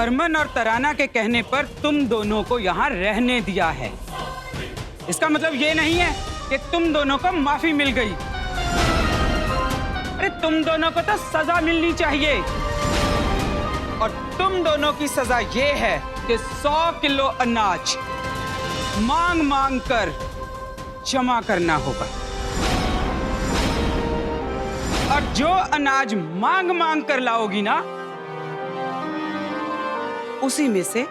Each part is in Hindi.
हरमन और तराना के कहने पर तुम दोनों को यहाँ रहने दिया है। इसका मतलब ये नहीं है कि तुम दोनों को माफी मिल गई। अरे तुम दोनों को तो सजा मिलनी चाहिए, और तुम दोनों की सजा ये है कि 100 किलो अनाज मांग मांग कर जमा करना होगा, और जो अनाज मांग मांग कर लाओगी ना, उसी में से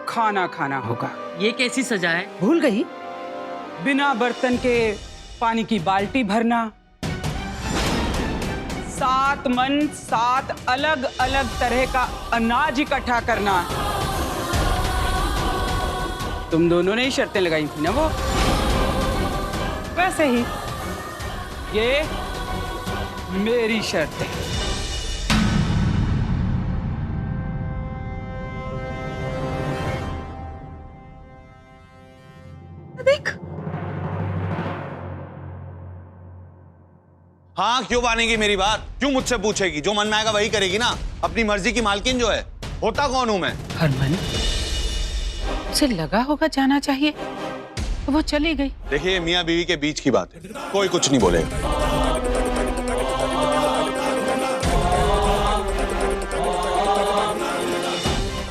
खाना खाना होगा। ये कैसी सजा है? भूल गई? बिना बर्तन के पानी की बाल्टी भरना, 7 मन 7 अलग अलग तरह का अनाज इकट्ठा करना। तुम दोनों ने ही शर्तें लगाई थी ना वो। वैसे ही ये मेरी शर्त है। देख। हाँ, क्यों मानेगी मेरी बात? क्यों मुझसे पूछेगी? जो मन में आएगा वही करेगी ना। अपनी मर्जी की मालकिन जो है। होता कौन हूं मैं? हरमन, उसे लगा होगा जाना चाहिए तो वो चली गई। देखिए, मियाँ बीवी के बीच की बात है, कोई कुछ नहीं बोलेगा।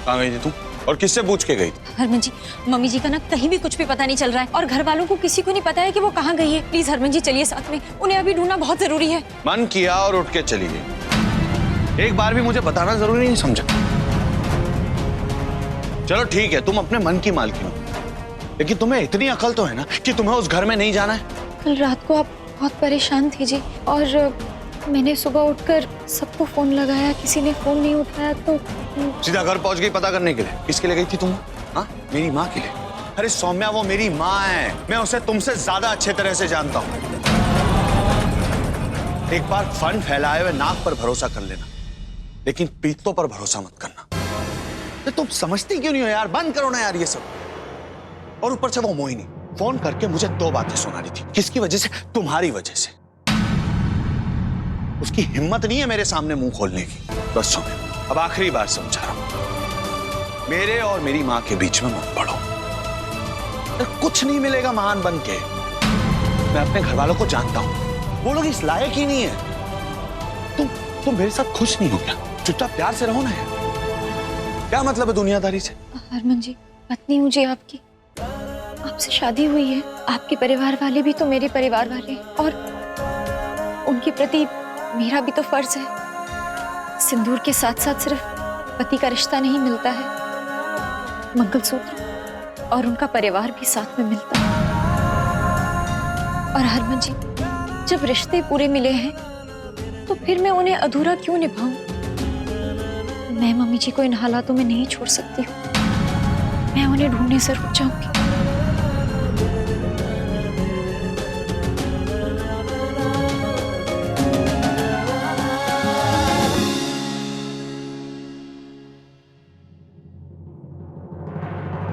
कहाँ गई थी तुम? और किससे पूछ के गई? हरमन जी, मम्मी जी का ना कहीं भी कुछ भी पता नहीं चल रहा है, और घर वालों को किसी को नहीं पता है कि वो कहाँ गई है। प्लीज हरमन जी चलिए साथ में, उन्हें अभी ढूंढना बहुत जरूरी है। मन किया और उठ के चली गई। एक बार भी मुझे बताना जरूरी नहीं समझा? चलो ठीक है, तुम अपने मन की मालकिन हो, लेकिन तुम्हें इतनी अकल तो है ना कि तुम्हें उस घर में नहीं जाना है। कल रात को आप बहुत परेशान थे जी, और मैंने सुबह उठकर सबको फोन लगाया, किसी ने फोन नहीं उठाया, तो सीधा घर पहुंच गई पता करने के लिए। किसके लिए गई थी तुम? हाँ, मेरी माँ के लिए। अरे सौम्या, वो मेरी माँ है, मैं उसे तुमसे ज्यादा अच्छे तरह से जानता हूँ। एक बार फन फैलाए हुए नाक पर भरोसा कर लेना, लेकिन पीतों पर भरोसा मत करना। तो तुम समझती क्यों नहीं हो यार? बंद करो ना यार ये सब। और ऊपर से वो मोहिनी फोन करके मुझे 2 बातें सुना रही थी। किसकी वजह से? तुम्हारी वजह से। उसकी हिम्मत नहीं है मेरे सामने मुंह खोलने की। बस सुनो, अब आखिरी बार समझा रहा हूं, मेरे और मेरी मां के बीच में मत पड़ो। कुछ नहीं मिलेगा महान बन के। मैं अपने घर वालों को जानता हूं, वो लोग इस लायक ही नहीं है। तुम मेरे साथ खुश नहीं हो क्या? चुपचाप प्यार से रहो ना यार। क्या मतलब है दुनियादारी से? हरमन जी, पत्नी मुझे आपकी, आपसे शादी हुई है। आपके परिवार वाले भी तो मेरे परिवार वाले हैं, और उनके प्रति मेरा भी तो फर्ज है। सिंदूर के साथ साथ सिर्फ पति का रिश्ता नहीं मिलता है, मंगलसूत्र और उनका परिवार भी साथ में मिलता है। और हरमन जी, जब रिश्ते पूरे मिले हैं तो फिर मैं उन्हें अधूरा क्यों निभाऊं? मैं मम्मी जी को इन हालातों में नहीं छोड़ सकती हूँ। मैं उन्हें ढूंढने से रुक जाऊंगी।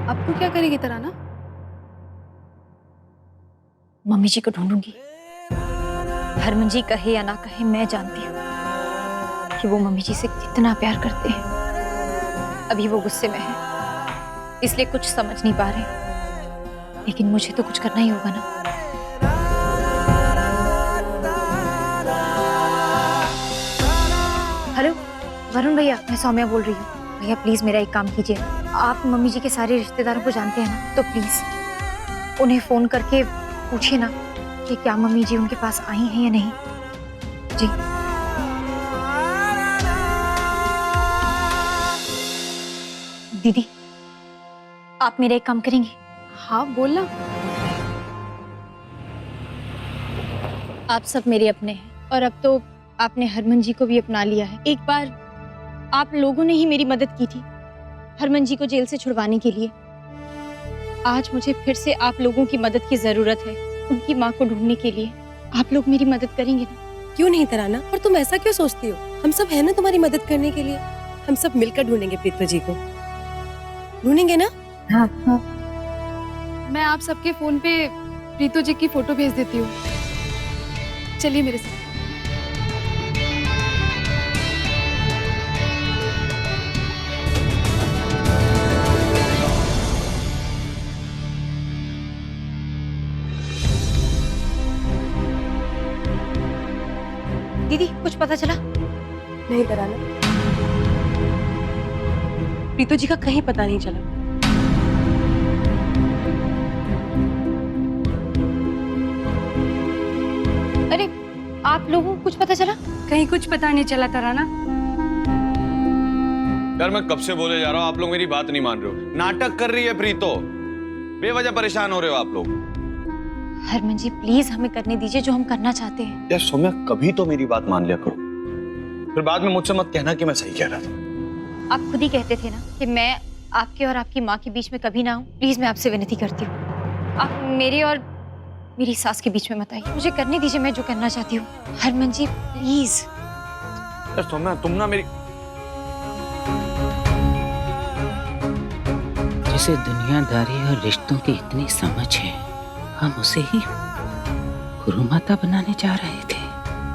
अब तू क्या करेगी तराना? मम्मी जी को ढूंढूंगी। हरमन जी कहे या ना कहे, मैं जानती हूँ कि वो मम्मी जी से कितना प्यार करते हैं। अभी वो गुस्से में है, इसलिए कुछ समझ नहीं पा रहे, लेकिन मुझे तो कुछ करना ही होगा ना। हेलो वरुण भैया, मैं सौम्या बोल रही हूँ। भैया प्लीज मेरा एक काम कीजिए। आप मम्मी जी के सारे रिश्तेदारों को जानते हैं ना, तो प्लीज उन्हें फोन करके पूछिए ना कि क्या मम्मी जी उनके पास आई हैं या नहीं। जी दीदी, आप मेरा एक काम करेंगी? हाँ बोलना। आप सब मेरे अपने हैं, और अब तो आपने हरमन जी को भी अपना लिया है। एक बार आप लोगों ने ही मेरी मदद की थी हरमन जी को जेल से छुड़वाने के लिए। आज मुझे फिर से आप लोगों की मदद की जरूरत है, उनकी माँ को ढूंढने के लिए। आप लोग मेरी मदद करेंगे ना? क्यों नहीं तराना, और तुम ऐसा क्यों सोचती हो? हम सब है ना तुम्हारी मदद करने के लिए। हम सब मिलकर ढूंढेंगे प्रीतो जी को, ढूंढेंगे ना? हाँ हाँ। मैं आप सबके फोन पे प्रीतो जी की फोटो भेज देती हूँ, चलिए मेरे साथ। पता चला? नहीं तराना, प्रीतो जी का कहीं पता नहीं चला। अरे आप लोगों को कुछ पता चला? कहीं कुछ पता नहीं चला तराना। यार मैं कब से बोले जा रहा हूँ, आप लोग मेरी बात नहीं मान रहे हो। नाटक कर रही है प्रीतो, बेवजह परेशान हो रहे हो आप लोग। हरमन जी प्लीज हमें करने दीजिए जो हम करना चाहते हैं। यार सौम्या, कभी तो मेरी बात मान लिया करो, फिर बाद में मुझसे मत कहना कि मैं सही कह रहा था। आप खुद ही कहते थे ना कि मैं आपके और आपकी माँ के बीच में कभी ना हूँ। प्लीज मैं आपसे विनती करती हूँ, आप मेरे और मेरी सास के बीच में मत आइए। मुझे करने दीजिए मैं जो करना चाहती हूँ। हरमन जी प्लीज। यार सौम्या, तुम ना मेरी, जिसे दुनियादारी और रिश्तों की इतनी समझ है, हम उसे ही गुरु माता बनाने जा रहे थे।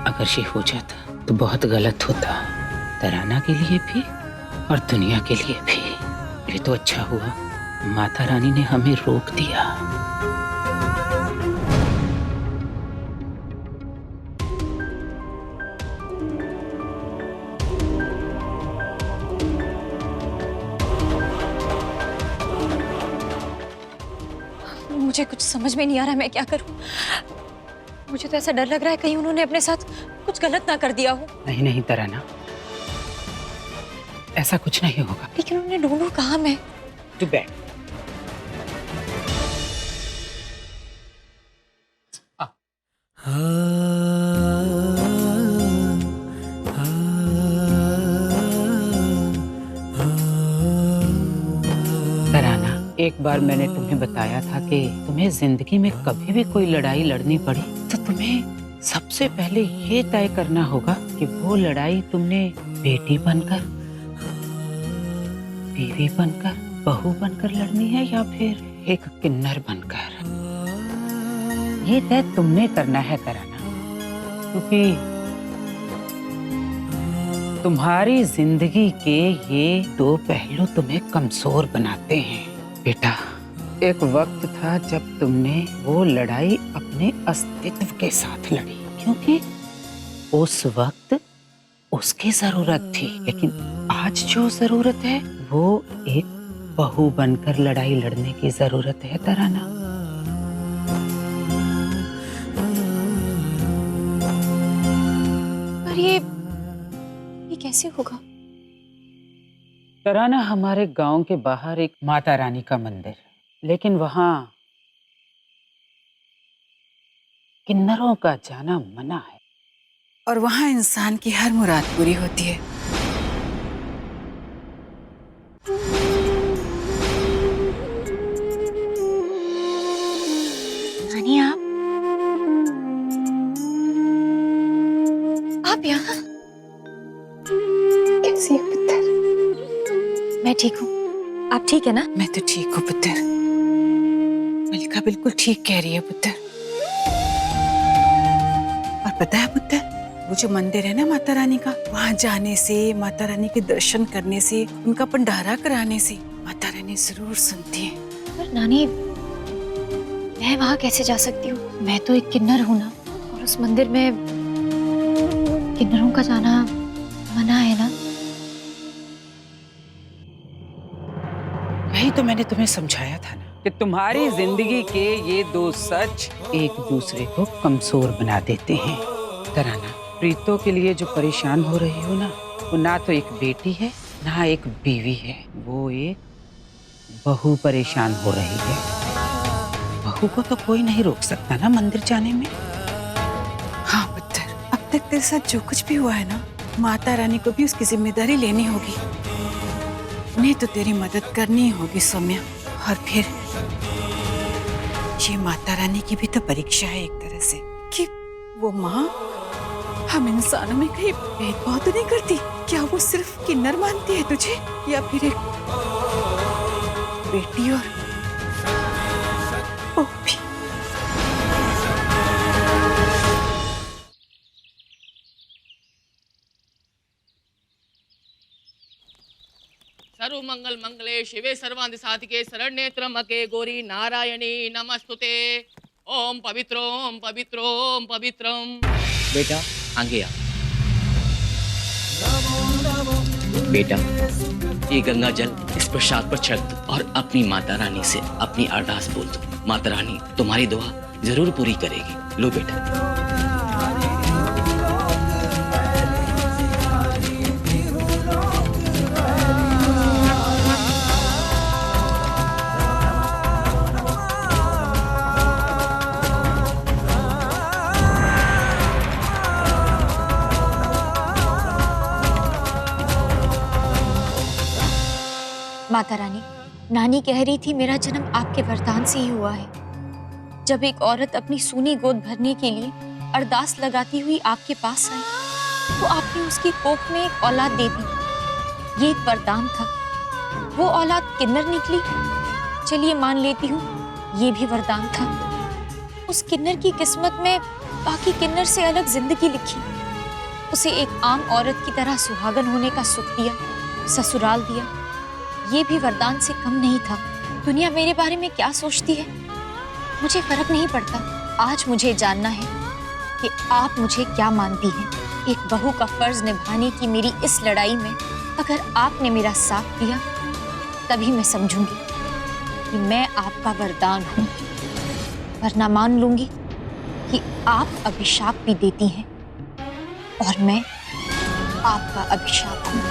अगर ये हो जाता तो बहुत गलत होता, तराना के लिए भी और दुनिया के लिए भी। ये तो अच्छा हुआ माता रानी ने हमें रोक दिया। मुझे कुछ समझ में नहीं आ रहा मैं क्या करूं। मुझे तो ऐसा डर लग रहा है कहीं उन्होंने अपने साथ कुछ गलत ना कर दिया हो। नहीं नहीं तराना, ऐसा कुछ नहीं होगा। लेकिन उन्होंने ढूंढू कहाँ मैं? तू बैठ। तराना, एक बार मैंने तुम्हें बताया था कि तुम्हें जिंदगी में कभी भी कोई लड़ाई लड़नी पड़ी तो तुम्हें सबसे पहले ये तय करना होगा कि वो लड़ाई तुमने बेटी बनकर, बीवी बनकर, बहू बनकर लड़नी है या फिर एक किन्नर बनकर। ये तय तुमने करना है तराना, क्योंकि तुम्हारी जिंदगी के ये दो पहलू तुम्हें कमजोर बनाते हैं। बेटा, एक वक्त था जब तुमने वो लड़ाई अपने अस्तित्व के साथ लड़ी, क्योंकि उस वक्त उसकी जरूरत थी। लेकिन आज जो जरूरत है वो एक बहू बनकर लड़ाई लड़ने की जरूरत है तराना। पर ये कैसे होगा? तराना, हमारे गांव के बाहर एक माता रानी का मंदिर, लेकिन वहां किन्नरों का जाना मना है और वहाँ इंसान की हर मुराद पूरी होती है। नानी आप यहाँ कैसी है पुत्र? मैं ठीक हूँ, आप ठीक है ना? मैं तो ठीक हूँ पुत्र। मलिका बिल्कुल ठीक कह रही है पुत्र। और पता है पुत्र, वो जो मंदिर है ना माता रानी का, वहाँ जाने से, माता रानी के दर्शन करने से, उनका भंडारा कराने से माता रानी जरूर सुनती है। पर नानी, मैं वहाँ कैसे जा सकती हूँ? मैं तो एक किन्नर हूँ ना, और उस मंदिर में किन्नरों का जाना मना है ना। यही तो मैंने तुम्हें समझाया था ना कि तुम्हारी जिंदगी के ये दो सच एक दूसरे को कमजोर बना देते हैं। तराना, प्रीतो के लिए जो परेशान हो रही हो ना, वो ना तो एक बेटी है ना एक बीवी है, वो एक बहू परेशान हो रही है। बहू को तो कोई नहीं रोक सकता ना मंदिर जाने में। हाँ पुत्र, अब तक तेरे साथ जो कुछ भी हुआ है ना, माता रानी को भी उसकी जिम्मेदारी लेनी होगी। उन्हें तो तेरी मदद करनी ही होगी सौम्या। और फिर ये माता रानी की भी तो परीक्षा है एक तरह से, कि वो माँ हम इंसानों में कहीं भेदभाव तो नहीं करती। क्या वो सिर्फ किन्नर मानती है तुझे, या फिर एक बेटी और बहू भी? सर्व मंगल मंगले शिवे सर्वांधि साधिके शरण्ये त्र्यंबके गौरी नारायणी नमस्तुते। ओम पवित्रोम पवित्रोम पवित्रम। बेटा आगे आ। बेटा, ये गंगा जल इस प्रसाद पर छिड़क दो और अपनी माता रानी से अपनी अरदास बोल दो। माता रानी तुम्हारी दुआ जरूर पूरी करेगी। लो बेटा। माता रानी, नानी कह रही थी मेरा जन्म आपके वरदान से ही हुआ है। जब एक औरत अपनी सूनी गोद भरने के लिए अरदास लगाती हुई आपके पास आई, तो आपने उसकी कोख में एक औलाद दे दी। ये एक वरदान था। वो औलाद किन्नर निकली, चलिए मान लेती हूँ ये भी वरदान था। उस किन्नर की किस्मत में बाकी किन्नर से अलग जिंदगी लिखी। उसे एक आम औरत की तरह सुहागन होने का सुख दिया, ससुराल दिया। ये भी वरदान से कम नहीं था। दुनिया मेरे बारे में क्या सोचती है मुझे फर्क नहीं पड़ता। आज मुझे जानना है कि आप मुझे क्या मानती हैं। एक बहू का फर्ज निभाने की मेरी इस लड़ाई में अगर आपने मेरा साथ दिया, तभी मैं समझूंगी कि मैं आपका वरदान हूँ, वरना मान लूंगी कि आप अभिशाप भी देती हैं और मैं आपका अभिशाप हूँ।